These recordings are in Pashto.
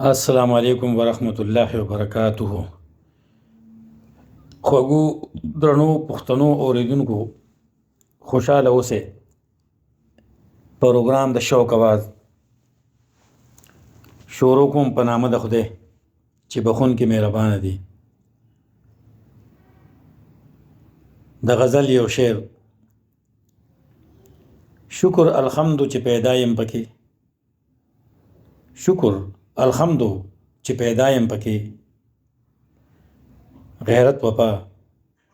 السلام علیکم ورحمت الله وبرکاته. خوږو درنو پښتنو اوریدونکو، خوشاله اوسئ. پروګرام د شوق اواز شروع کوم په نامه د خدای چې بخون کې مهربان دی. د غزل یو شعر: شکر الحمد چې پیدا یم پکې، شکر الحمد چې پیدا یم پکې، غیرت وفا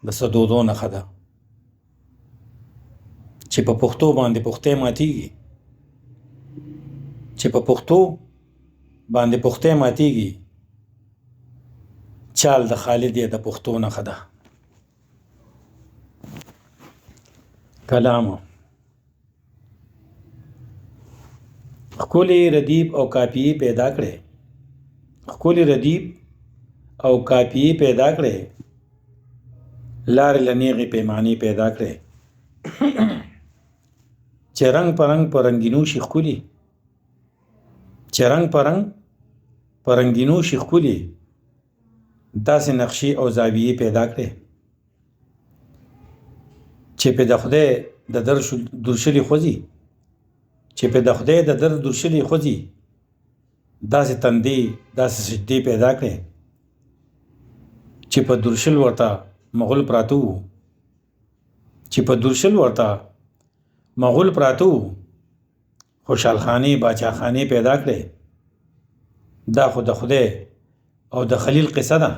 د صدودو نښه ده چې په پښتو باندې پختې ماتیږي، چې په پښتو باندې پختې ماتیږي، چال د خالد یې د پښتو نښه ده. کلام ښکلی ردیف او کاپیې پیدا کړې، ښکلی ردیف او کاپیې پیدا کړې، لارې له نیغې پیمانې پیدا کړې، چې رنګ په رنګ په رنګینو شي ښکلي، چې رنګ په رنګ په رنګینو شي ښکلي، داسې نقشې او زاویې پیدا کړې چې په د خدای د درشلي خوځي، چې په د خدای د در درشلي خوځي، داسې تندې داسې سجدې پیدا کړې چې په درشل ورته مغول پراته وو، چې په درشل ورته مغول پراته وو، خوشحال خانې باچاخانې پیدا کړې. دا خو د خدای او د خلیل قصه ده،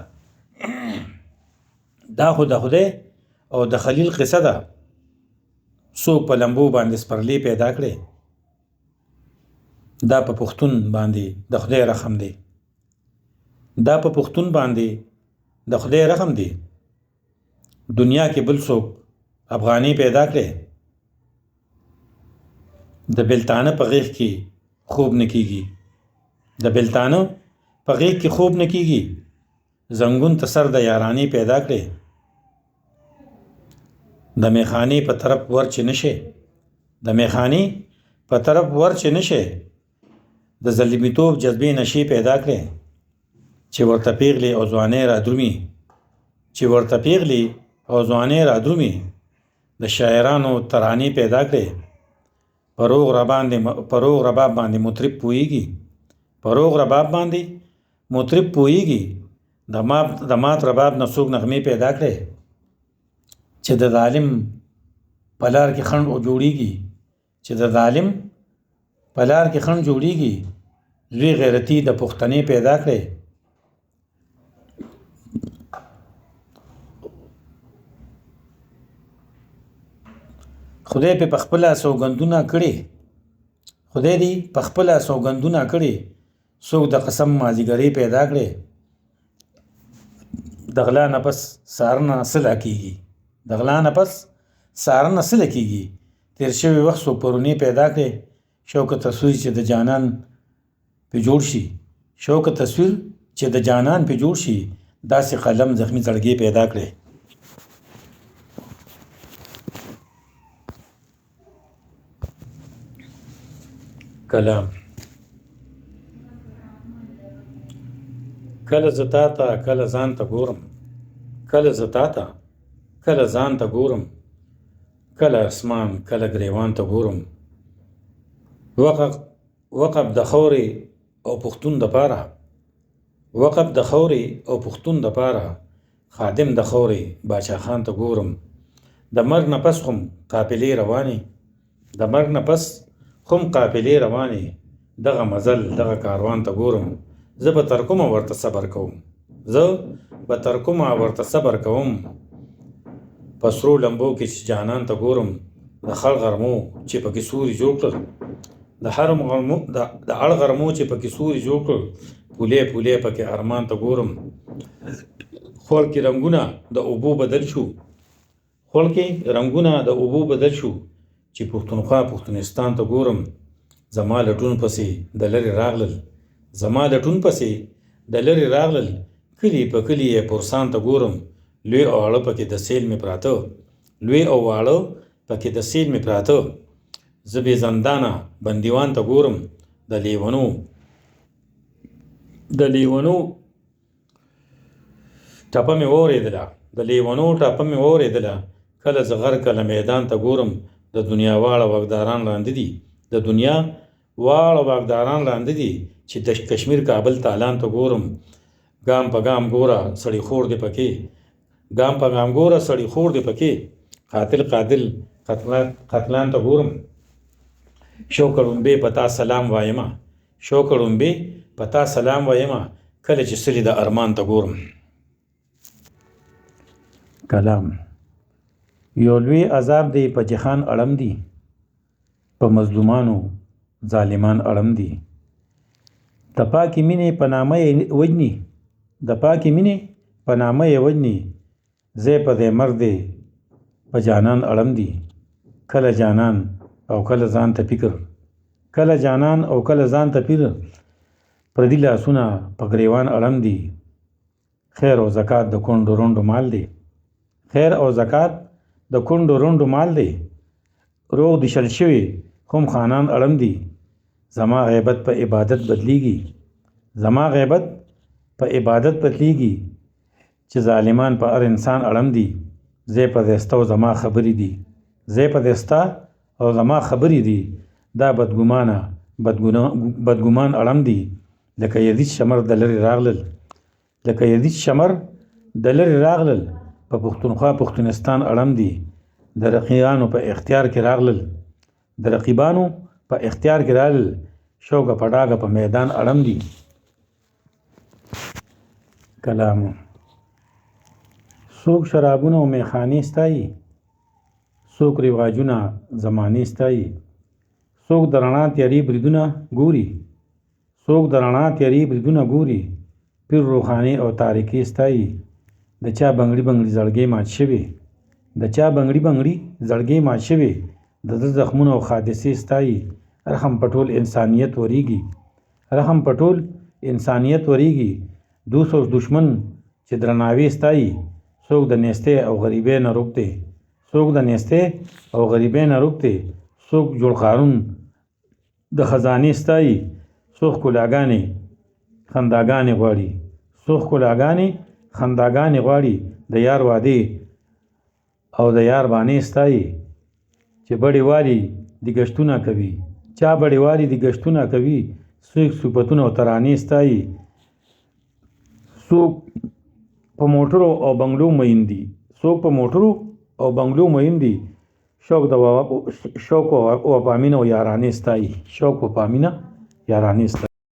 دا خو د خدای او د خلیل قصه ده. څوک په لمبو باندې سپرلي پیدا کړې، دا په پښتون باندې د خدای رحم دی، دا په پښتون باندې د خدای رحم دی. دنیا کې بل څوک افغاني پیدا کړې، د بلتانه په غیږ کې خوب نه کیږي، د بلتانه په غیږ کې خوب نه کیږي، زنګون ته سر د یارانې پیدا کړې، د میخانې په طرف ورچې نشي، د میخانې په طرف ورچې نشي، د ظلمیتوب جذبې نشي پیدا کړې، چې ورته پیغلې او ځوانۍ را درومي، چې ورته پیغلې او ځوانۍ را درومي، د شاعرانو ترانې پیدا کړې. پروغ رباب باندې مطرب پوهیږي، پروغ رباب باندې مطرب پوهیږي، د مات رباب نه څوک نغمې پیدا کړې، چې د ظالم په لار کې خنډ جوړیږي، چې د ظالم په لار کې خنډ جوړیږي، لوی غیرتي د پښتنې پیدا کړې. خدای په خپله سوګندونه کړي، خدای دې په خپله سوګندونه کړي، څوک د قسم مازیګرۍ پیدا کړي، د غلا نه پس سهارنه سله کېږي، د غلا نه پس سهارنه سله کېږي، تیر شوي وخت څوک پرونې پیدا کړي، شوکه تصویر چې د جانان په جوړ شي، شوکه تصویر چې د جانان په جوړ شي، داسې قلم زخمی زړګي پیدا کړي. کلام کله زه تا ته کله ځان ته ګورم، کله زه تا ته کله ځان ته ګورم، کله اسمان کله ګریوان ته ګورم. وقف د خورې او پښتون د پاره، وقف د خورې او پښتون د پاره، خادم د خورې باچا خان ته ګورم. د مرګ نه پس خم قافلې روانې، د مرګ نه پس خم قافلې روانې، دغه مزل دغه کاروان ته ګورم. زه به تر کومه ورته صبر کوم، زه به تر کومه ورته صبر کوم، په سرو لمبو کې چې جانان ته ګورم. د خړ غرمو چې پکې سوري جوړ کړل، د اړ غرمو چې پکې سوري جوړ کړل، پولې پولې پکې ارمان ته ګورم. خول کې رنګونه د اوبو بدل شو، خول کې رنګونه د اوبو بدل شو، چې پښتونخوا پښتونستان ته ګورم. زما لټون پسې د لرې راغلل، زما لټون پسې د لرې راغلل، کلی په کلی یې پرسان ته ګورم. لوی او واړه پکې د سیل مې پراته، لوی او واړه پکې د سیل مې پراته. زه بې زندانه بندیوان ته ګورم، د لیونو د لیونو ټپه مې واورېدله کله زغر کله میدان ته ګورم د دنیا واړه واګداران لاندې دي چې د کشمیر کابل تالان ته ګورم ګام په ګام ګوره سړی خور دی پکې قاتل قتلان ته ګورم شو کړومبې پتا سلام وایما کله چې سړي د ارمان ته ګورم. کلام یو لوی عذاب دی په جهان اړم دی په مظلومانو ظالمان اړم دی د پاکې مینې په نامه یې وجني زه په دې مرد په جانان اړم دی کله جانان او کله ځان ته پیر پردي لاسونه په ګریوان اړم دی خیر او زکات د کونډو رونډو مال دی روغ دي شل شوي هم خانان اړم دی زما غیبت په عبادت بدلیږي چې ظالمان په هر انسان اړم دي زه په دستا او زما خبرې دي دا بدګمان اړم دي لکه یزید شمر د لرې راغلل په پښتونخوا پښتونستان اړم دي د رقیبانو په اختیار کې راغلل شوګه پډاګه په میدان اړم دي. کلام څوک شرابونه او میخانې ستایي څوک رواجونه زمانې ستایي څوک د رڼا تیارې بریدونه ګوري پیر روحاني او تاریکي ستایي د چا بنګړي زړګي مات شوي د زخمونو او حادثې ستایي رحم په ټول انسانیت وريږي دوست دشمن چې درناوي ستایي څوک د نیستۍ او غریبۍ نه روکته څوک جوړ قارون د خزانې ستایي څوک کلاګانې خنداګانې غواړي د یار وادي او د یار باندې ستایي چې بړې والی د ګشتونه کوي څوک صفتونه او ترانې ستایي څوک په موټرو او بنگلو مهندي شوق او پامینه او یارانې ستایي